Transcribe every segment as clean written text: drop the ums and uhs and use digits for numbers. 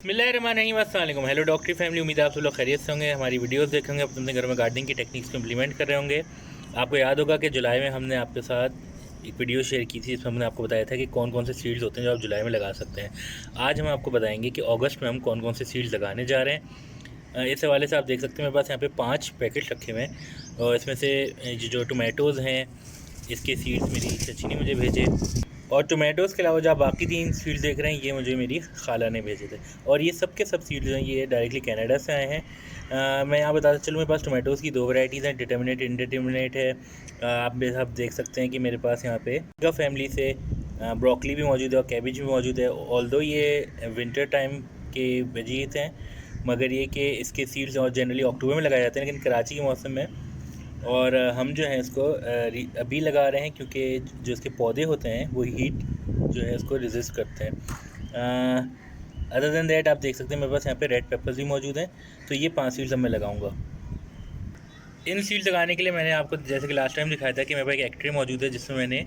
बिस्मिल्लाहिर्रहमानिर्रहीम, अस्सलाम वालेकुम। हेलो डॉक्टरी फैमिली, उम्मीद है आप सब लोग खैरियत से होंगे। हमारी वीडियोस देखेंगे, आप अपने घर में गार्डनिंग की टेक्निक्स को इम्प्लीमेंट कर रहे होंगे। आपको याद होगा कि जुलाई में हमने आपके साथ एक वीडियो शेयर की थी, जिसमें हमने आपको बताया था कि कौन कौन से सीड्स होते हैं जो आप जुलाई में लगा सकते हैं। आज हम आपको बताएंगे कि अगस्त में हम कौन कौन से सीड्स लगाने जा रहे हैं। इस हवाले से आप देख सकते हैं मेरे पास यहाँ पे 5 पैकेट रखे हुए हैं, और इसमें से जो टोमेटोज़ हैं इसके सीड्स मेरी चची ने मुझे भेजे, और टोमेटोज़ के अलावा जो आप बाकी 3 सीड्स देख रहे हैं ये मुझे मेरी खाला ने भेजे थे। और ये सब के सब सीड्स जो हैं ये डायरेक्टली कनाडा से आए हैं। मैं यहाँ बताता चलूँ, मेरे पास टोमेटोज़ की 2 वैरायटीज़ हैं, डिटर्मिनेट इंडिटर्मिनेट है। आप देख सकते हैं कि मेरे पास यहाँ पे का फैमिली से ब्रोकली भी मौजूद है और कैबेज भी मौजूद है। ऑल्दो ये विंटर टाइम के वेजीज हैं, मगर ये कि इसके सीड्स और जनरली अक्टूबर में लगाए जाते हैं, लेकिन कराची के मौसम में। और हम जो है इसको अभी लगा रहे हैं, क्योंकि जो इसके पौधे होते हैं वो हीट जो है इसको रेजिस्ट करते हैं। अदर दैन दैट आप देख सकते हैं मेरे पास यहाँ पे रेड पेपर्स भी मौजूद हैं। तो ये 5 सीड्स अब मैं लगाऊंगा। इन सीड्स लगाने के लिए मैंने आपको जैसे कि लास्ट टाइम दिखाया था कि मेरे पास एक एक्ट्रे मौजूद है, जिसमें मैंने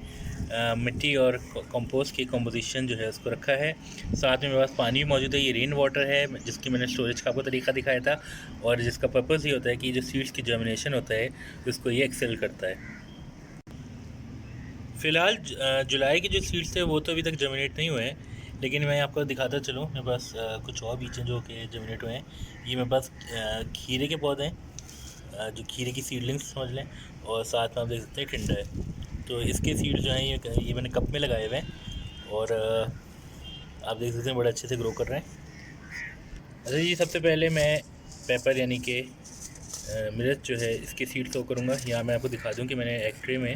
मिट्टी और कंपोस्ट की कंपोजिशन जो है उसको रखा है। साथ में मेरे पास पानी भी मौजूद है, ये रेन वाटर है, जिसकी मैंने स्टोरेज का आपको तरीका दिखाया था, और जिसका पर्पज़ ये होता है कि जो सीड्स की जर्मिनेशन होता है उसको ये एक्सेल करता है। फ़िलहाल जुलाई के जो सीड्स थे वो तो अभी तक जर्मिनेट नहीं हुए हैं, लेकिन मैं आपको दिखाता चलूँ। मेरे पास कुछ और बीज हैं जो कि जर्मिनेट हुए हैं। ये मेरे पास खीरे के पौधे हैं, जो खीरे की सीडलिंग्स समझ लें, और साथ में आप देख सकते हैं टिंडा है। तो इसके सीड्स जो हैं ये मैंने कप में लगाए हुए हैं, और आप देख सकते हैं बड़े अच्छे से ग्रो कर रहे हैं। अच्छा जी, सबसे पहले मैं पेपर यानी कि मिर्च जो है इसके सीड शो करूँगा। यहाँ मैं आपको दिखा दूँ कि मैंने एक ट्रे में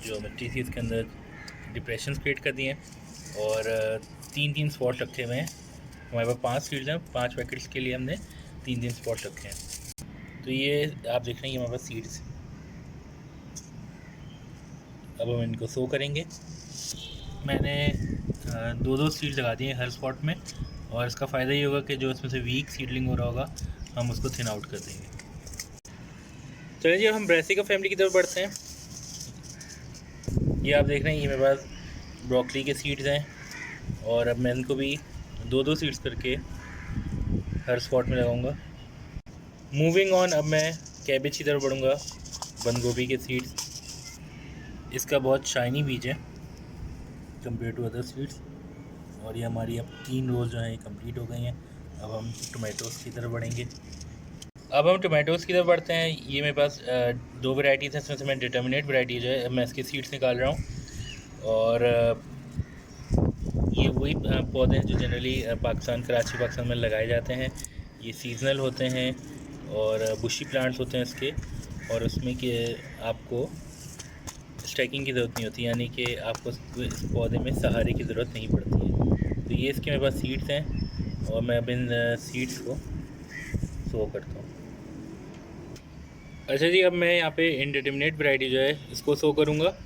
जो मिट्टी थी इसके अंदर डिप्रेशन क्रिएट कर दिए हैं, और 3-3 स्पॉट रखे हुए हैं। हमारे पास 5 सीड्स हैं, 5 पैकेट्स के लिए हमने 3-3 स्पॉट रखे हैं। तो ये आप देख रहे हैं, ये हमारे पास सीड्स। अब हम इनको सो करेंगे। मैंने 2-2 सीड्स लगा दिए हर स्पॉट में, और इसका फ़ायदा ये होगा कि जो इसमें से वीक सीडलिंग हो रहा होगा हम उसको थिन आउट कर देंगे। चलिए जी, हम ब्रासिका फैमिली की तरफ बढ़ते हैं। ये आप देख रहे हैं, ये मेरे पास ब्रोकली के सीड्स हैं, और अब मैं इनको भी 2-2 सीड्स करके हर स्पॉट में लगाऊंगा। मूविंग ऑन, अब मैं कैबेज की तरफ बढ़ूंगा। बंद गोभी के सीड्स, इसका बहुत शाइनी बीज है कंपेयर टू अदर सीड्स। और ये हमारी अब 3 रोज़ जो हैं ये कंप्लीट हो गई हैं। अब हम टोमेटोज़ की तरफ बढ़ेंगे। अब हम टोमेटोज़ की तरफ बढ़ते हैं। ये मेरे पास 2 वैराइटीज़ हैं, इसमें से मैं डिटर्मिनेट वैराइटी जो है मैं इसके सीड्स निकाल रहा हूँ। और ये वही पौधे हैं जो जनरली कराची पाकिस्तान में लगाए जाते हैं। ये सीजनल होते हैं और बुशी प्लांट्स होते हैं इसके, और उसमें कि आपको स्टैकिंग की ज़रूरत नहीं होती, यानी कि आपको इस पौधे में सहारे की ज़रूरत नहीं पड़ती है। तो ये इसके मेरे पास सीड्स हैं, और मैं अब इन सीड्स को सो करता हूँ। अच्छा जी, अब मैं यहाँ पे इंडिटर्मिनेट वैरायटी जो है इसको सो करूँगा।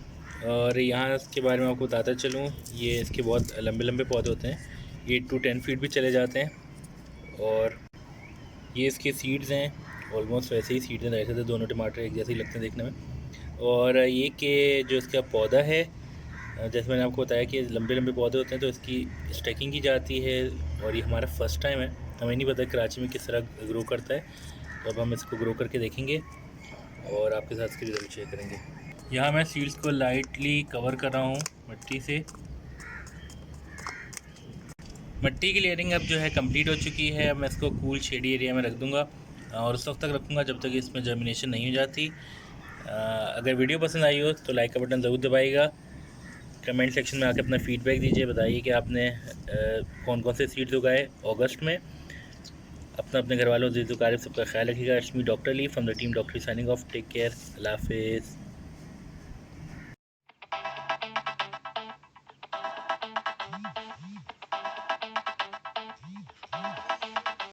और यहाँ इसके बारे में आपको बताता चलूँ, ये इसके बहुत लंबे लंबे पौधे होते हैं, 8 to 10 फीट भी चले जाते हैं। और ये इसके सीड्स हैं, ऑलमोस्ट वैसे ही सीड्स हैं, ऐसे तो दोनों टमाटर एक जैसे ही लगते हैं देखने में। और ये कि जो इसका पौधा है, जैसे मैंने आपको बताया कि लंबे लंबे पौधे होते हैं, तो इसकी स्टैकिंग की जाती है। और ये हमारा फर्स्ट टाइम है, हमें नहीं पता कराची में किस तरह ग्रो करता है। तो अब हम इसको ग्रो करके देखेंगे और आपके साथ इसकी रिजल्ट शेयर करेंगे। यहाँ मैं सीड्स को लाइटली कवर कर रहा हूँ मिट्टी से। मिट्टी की लेयरिंग अब जो है कंप्लीट हो चुकी है। अब मैं इसको कूल शेडी एरिया में रख दूँगा, और उस वक्त तक रखूँगा जब तक इसमें जर्मिनेशन नहीं हो जाती। अगर वीडियो पसंद आई हो तो लाइक का बटन ज़रूर दबाइएगा। कमेंट सेक्शन में आकर अपना फीडबैक दीजिए, बताइए कि आपने कौन कौन से सीड्स उगाए अगस्त में। अपने घर वालों से सबका ख्याल रखिएगा। It's me doctor Lee from the team doctor signing off. Take care, अल्लाह हाफिज़।